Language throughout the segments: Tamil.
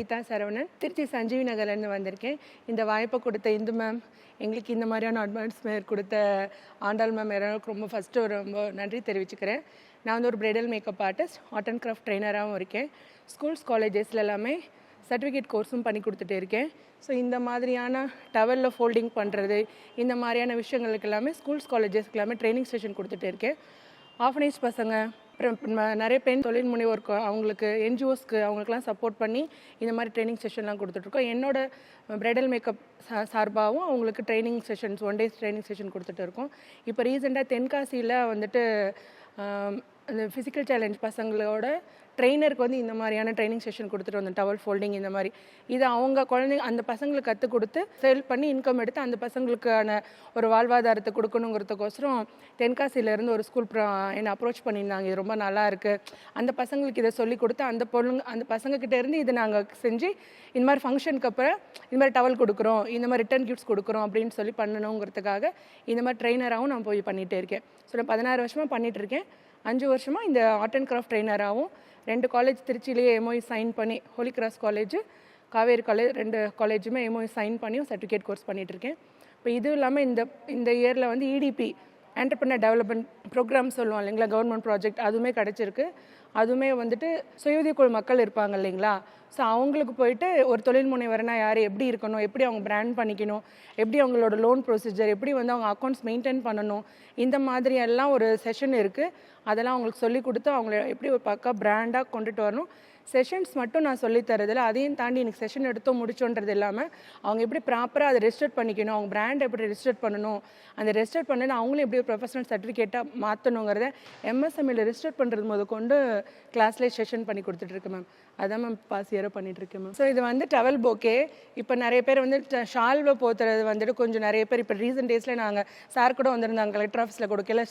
கீதா சரவணன், திருச்சி சஞ்சீவி நகர்லேருந்து வந்திருக்கேன். இந்த வாய்ப்பை கொடுத்த இந்து மேம், எங்களுக்கு இந்த மாதிரியான அட்வான்ஸ்மெண்ட் கொடுத்த ஆண்டாள் மேம் எல்லாருக்கும் ரொம்ப நன்றி தெரிவிச்சுக்கிறேன். நான் வந்து ஒரு bridal makeup artist, art and craft ட்ரெயினராகவும் இருக்கேன். ஸ்கூல்ஸ் காலேஜஸில் எல்லாமே சர்டிஃபிகேட் கோர்ஸும் பண்ணி கொடுத்துட்டு இருக்கேன். ஸோ இந்த மாதிரியான டவலில் ஃபோல்டிங் பண்ணுறது, இந்த மாதிரியான விஷயங்களுக்கு எல்லாமே ஸ்கூல்ஸ் காலேஜஸ்க்கு எல்லாமே ட்ரைனிங் செஷன் கொடுத்துட்டு இருக்கேன். ஆர்ஃபனேஜ் பசங்க, அப்புறம் நிறைய பெண் தொழில் முனைவோருக்கு, அவங்களுக்கு என்ஜிஓஸ்க்கு அவங்களுக்குலாம் சப்போர்ட் பண்ணி இந்த மாதிரி ட்ரைனிங் செஷன்லாம் கொடுத்துட்ருக்கோம். என்னோட பிரைடல் மேக்கப் சார்பாகவும் அவங்களுக்கு training sessions, 1 days training session கொடுத்துட்டு இருக்கோம். இப்போ ரீசெண்டாக தென்காசியில் வந்துட்டு அந்த ஃபிசிக்கல் சேலஞ்ச் பசங்களோட ட்ரெயினருக்கு வந்து இந்த மாதிரியான ட்ரைனிங் செஷன் கொடுத்துட்டு வந்தோம். டவல் ஃபோல்டிங் இந்த மாதிரி இது அவங்க குழந்தைங்க அந்த பசங்களுக்கு கற்றுக் கொடுத்து சேல் பண்ணி இன்கம் எடுத்து அந்த பசங்களுக்கான ஒரு வாழ்வாதாரத்தை கொடுக்கணுங்கிறதுக்கோசரம் தென்காசியிலேருந்து ஒரு ஸ்கூல் என்னை அப்ரோச் பண்ணியிருந்தாங்க. இது ரொம்ப நல்லா இருக்குது, அந்த பசங்களுக்கு இதை சொல்லி கொடுத்து அந்த பசங்கக்கிட்ட இருந்து இதை நாங்கள் செஞ்சு இந்த மாதிரி ஃபங்க்ஷனுக்கு அப்புறம் இந்த மாதிரி டவல் கொடுக்குறோம், இந்த மாதிரி ரிட்டர்ன் கிஃப்ட்ஸ் கொடுக்குறோம் அப்படின்னு சொல்லி பண்ணணுங்கிறதுக்காக இந்த மாதிரி ட்ரெயினராகவும் நான் போய் பண்ணிகிட்டே இருக்கேன். ஸோ நான் 16 வருஷமாக பண்ணிகிட்ருக்கேன். 5 வருஷமாக இந்த ஆர்ட் அண்ட் கிராஃப்ட் ட்ரெயினராகவும் 2 காலேஜ் திருச்சியிலேயே எம்ஓஇ சைன் பண்ணி, holy cross college, Kaveri college 2 காலேஜுமே எம்ஓஇ சைன் பண்ணியும் சர்டிஃபிகேட் கோர்ஸ் பண்ணிகிட்ருக்கேன். இப்போ இதுவும் இல்லாமல் இந்த இயரில் வந்து இடிபி என்டர்பிரினர் டெவலப்மெண்ட் ப்ரோக்ராம் சொல்லுவோம் இல்லைங்களா, கவர்மெண்ட் ப்ராஜெக்ட், அதுவுமே கிடச்சிருக்கு. அதுவுமே வந்துட்டு சுய குழு மக்கள் இருப்பாங்க இல்லைங்களா, ஸோ அவங்களுக்கு போயிட்டு ஒரு தொழில் முனைவர்னா யார், எப்படி இருக்கணும், எப்படி அவங்க பிராண்ட் பண்ணிக்கணும், எப்படி அவங்களோட லோன் ப்ரொசீஜர், எப்படி வந்து அவங்க அக்கௌண்ட்ஸ் மெயின்டைன் பண்ணணும், இந்த மாதிரி எல்லாம் ஒரு செஷன் இருக்குது. அதெல்லாம் அவங்களுக்கு சொல்லி கொடுத்து அவங்கள எப்படி ஒரு பக்கா பிராண்டாக கொண்டுட்டு வரணும். செஷன்ஸ் மட்டும் நான் சொல்லித்தரதில்ல, அதையும் தாண்டி எனக்கு செஷன் எடுத்தோம் முடிச்சோன்றது இல்லாமல் அவங்க எப்படி ப்ராப்பராக அதை ரெஜிஸ்டர் பண்ணிக்கணும், அவங்க பிராண்ட் எப்படி ரெஜிஸ்டர் பண்ணணும், அந்த ரெஜிஸ்டர் பண்ணணும் அவங்களும் எப்படி ஒரு ப்ரொஃபஷனல் சர்டிஃபிகேட்டாக மாற்றணுங்கிறத எம்எஸ்எம்இல ரெஜிஸ்டர் பண்ணுறது கொண்டு கிளாஸ்லேயே செஷன் பண்ணி கொடுத்துட்ருக்கு மேம். அதான் மேம் பாஸ் இயராக பண்ணிகிட்ருக்கேன் மேம். ஸோ இது வந்து டவல் போக்கே. இப்போ நிறைய பேர் வந்து ஷால்வை போத்துறது வந்துட்டு கொஞ்சம் நிறைய பேர் இப்போ ரீசெண்ட் டேஸில் நாங்கள் சார் கூட வந்திருந்தாங்க, கலெக்டர் ஆஃபீஸில் கொடுக்கல.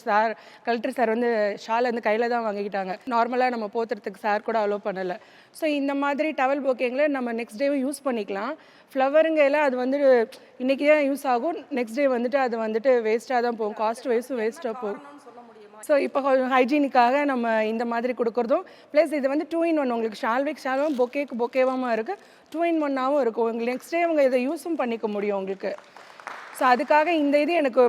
கலெக்டர் சார் வந்து ஷால் வந்து கையில் தான் வாங்கிக்கிட்டாங்க. நார்மலாக நம்ம போத்துறதுக்கு சார் கூட அலோவ் பண்ணலை. ஸோ இந்த மாதிரி டவல் போக்கேங்களை நம்ம நெக்ஸ்ட் டேவும் யூஸ் பண்ணிக்கலாம். ஃப்ளவருங்க எல்லாம் அது வந்து இன்றைக்கி தான் யூஸ் ஆகும், நெக்ஸ்ட் டே வந்துட்டு அது வந்துட்டு வேஸ்ட்டாக தான் போகும், காஸ்ட் வைஸும் வேஸ்ட்டாக போகும். ஸோ இப்போ ஹைஜீனிக்காக நம்ம இந்த மாதிரி கொடுக்குறதும் ப்ளஸ் இது வந்து 2 in 1, உங்களுக்கு ஷால்வும் பொக்கேவாகவும் இருக்குது, 2 in 1ஆகவும் இருக்கும். உங்களுக்கு நெக்ஸ்ட் டே அவங்க இதை யூஸும் பண்ணிக்க முடியும் உங்களுக்கு. ஸோ அதுக்காக இந்த இது எனக்கு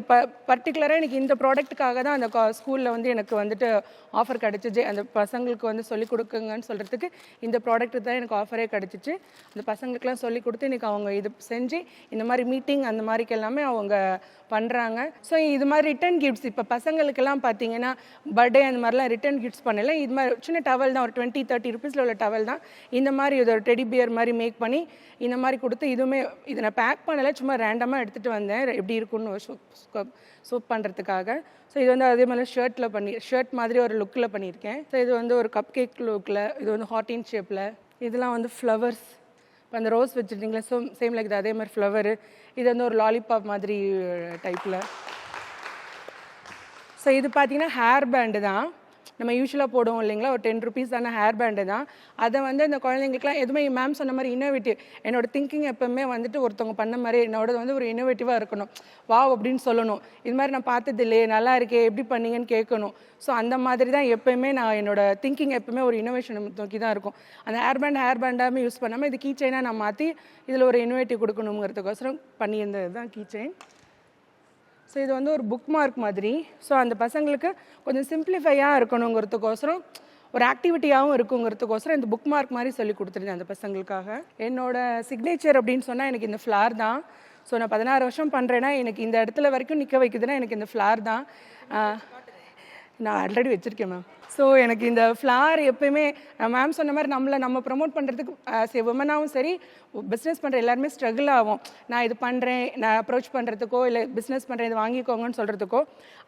பர்டிகுலராக எனக்கு இந்த ப்ராடக்ட்டுக்காக தான் அந்த ஸ்கூலில் வந்து எனக்கு வந்துட்டு ஆஃபர் கிடச்சிச்சு. அந்த பசங்களுக்கு வந்து சொல்லிக் கொடுக்குங்கன்னு சொல்கிறதுக்கு இந்த ப்ராடக்ட்டு தான் எனக்கு ஆஃபரே கிடச்சிச்சு. அந்த பசங்களுக்கெலாம் சொல்லிக் கொடுத்து இன்றைக்கி அவங்க இது செஞ்சு இந்த மாதிரி மீட்டிங் அந்த மாதிரிக்கு எல்லாமே அவங்க பண்ணுறாங்க. ஸோ இது மாதிரி ரிட்டன் கிஃப்ட்ஸ் இப்போ பசங்களுக்கெல்லாம் பார்த்தீங்கன்னா பர்த்டே அந்த மாதிரிலாம் ரிட்டன் கிஃப்ட்ஸ் பண்ணல, இது மாதிரி சின்ன டவல் தான், ஒரு 20-30 ருபீஸில் உள்ள டவல் தான். இந்த மாதிரி இது ஒரு டெடி பியர் மாதிரி மேக் பண்ணி இந்த மாதிரி கொடுத்து, இதுவுமே இதை நான் பேக் பண்ணலை, சும்மா ரேண்டமாக எடுத்துகிட்டு வந்தேன் எப்படி இருக்குன்னு சூப் பண்ணுறதுக்காக. ஸோ இது வந்து அதே மாதிரி ஷர்ட் மாதிரி ஒரு லுக்கில் பண்ணியிருக்கேன். ஸோ இது வந்து ஒரு கப் கேக் லுக்கில், இது வந்து ஹார்டின் ஷேப்பில், இதெல்லாம் வந்து ஃப்ளவர்ஸ். இப்போ அந்த ரோஸ் வச்சுருந்தீங்களா, சேம் லைக் அதே மாதிரி ஃப்ளவரு. இது வந்து ஒரு லாலிபாப் மாதிரி டைப்பில். ஸோ இது பார்த்தீங்கன்னா ஹேர் பேண்டு தான், நம்ம யூஸ்வலாக போடுவோம் இல்லைங்களா, ஒரு 10 ருபீஸ் தானே ஹேர் பேண்டு தான். அதை வந்து அந்த குழந்தைங்களுக்குலாம் எதுவுமே மேம் சொன்ன மாதிரி இன்னோவேட்டிவ், என்னோடய திங்கிங் எப்போவுமே வந்துட்டு ஒருத்தவங்க பண்ண மாதிரி என்னோட வந்து ஒரு இன்னோவேட்டிவாக இருக்கணும், வாவ் அப்படின்னு சொல்லணும். இது மாதிரி நான் பார்த்தது இல்லையே, நல்லா இருக்கே, எப்படி பண்ணீங்கன்னு கேட்கணும். ஸோ அந்த மாதிரி தான் எப்போயுமே நான் என்னோடய திங்கிங் எப்போவுமே ஒரு இன்னோவேஷன் நோக்கி தான் இருக்கும். அந்த ஹேர் பேண்டாகவே யூஸ் பண்ணாமல் இது கீ செயினாக நான் மாற்றி இதில் ஒரு இன்னோவேட்டிவ் கொடுக்கணுங்கிறதுக்கோசரம் பண்ணியிருந்தது தான் கீ செயின். ஸோ இது வந்து ஒரு புக் மார்க் மாதிரி. ஸோ அந்த பசங்களுக்கு கொஞ்சம் சிம்பிளிஃபையாக இருக்கணுங்கிறதுக்கோசரம், ஒரு ஆக்டிவிட்டியாகவும் இருக்குங்கிறதுக்கோசரம் இந்த புக் மார்க் மாதிரி சொல்லி கொடுத்துருந்தேன் அந்த பசங்களுக்காக. என்னோடய சிக்னேச்சர் அப்படின்னு சொன்னால் எனக்கு இந்த ஃப்ளார் தான். ஸோ நான் 16 வருஷம் பண்ணுறேன்னா எனக்கு இந்த இடத்துல வரைக்கும் நிற்க வைக்குதுன்னா எனக்கு இந்த ஃப்ளார் தான். நான் ஆல்ரெடி வச்சுருக்கேன் மேம். ஸோ எனக்கு இந்த ஃப்ளார் எப்போயுமே மேம் சொன்ன மாதிரி நம்ம ப்ரமோட் பண்ணுறதுக்கு உமனாகவும் சரி, பிஸ்னஸ் பண்ணுற எல்லாருமே ஸ்ட்ரகிள் ஆகும். நான் இது பண்ணுறேன், நான் அப்ரோச் பண்ணுறதுக்கோ இல்லை பிஸ்னஸ் பண்ணுறேன் இது வாங்கிக்கோங்கன்னு சொல்கிறதுக்கோ,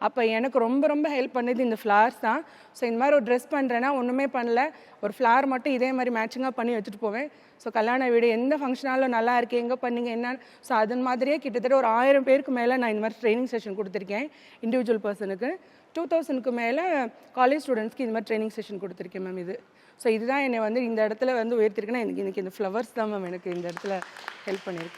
அப்போ எனக்கு ரொம்ப ஹெல்ப் பண்ணது இந்த ஃப்ளார்ஸ் தான். ஸோ இந்த மாதிரி ஒரு ட்ரெஸ் பண்ணுறேன்னா ஒன்றுமே பண்ணல, ஒரு ஃப்ளார் மட்டும் இதே மாதிரி மேட்சிங்காக பண்ணி வச்சுட்டு போவேன். ஸோ கல்யாண வீடு எந்த ஃபங்க்ஷனாலும் நல்லா இருக்குது, எங்கே பண்ணீங்க என்னன்னு. ஸோ அது மாதிரியே கிட்டத்தட்ட ஒரு 1000 பேருக்கு மேலே நான் இந்த மாதிரி ட்ரைனிங் செஷன் கொடுத்துருக்கேன். இண்டிவிஜுவல் பர்சனுக்கு 2000க்கு மேலே காலேஜ் ஸ்டூடெண்ட்ஸ்க்கு இந்த மாதிரி ட்ரைனிங் செஷன் கொடுத்துருக்கேன் மேம். இது ஸோ இதுதான் என்னை வந்து இந்த இடத்துல வந்து உயர்த்திருக்குன்னா எனக்கு இந்த ஃப்ளவர்ஸ் தான் மேம் எனக்கு இந்த இடத்துல ஹெல்ப் பண்ணியிருக்கு.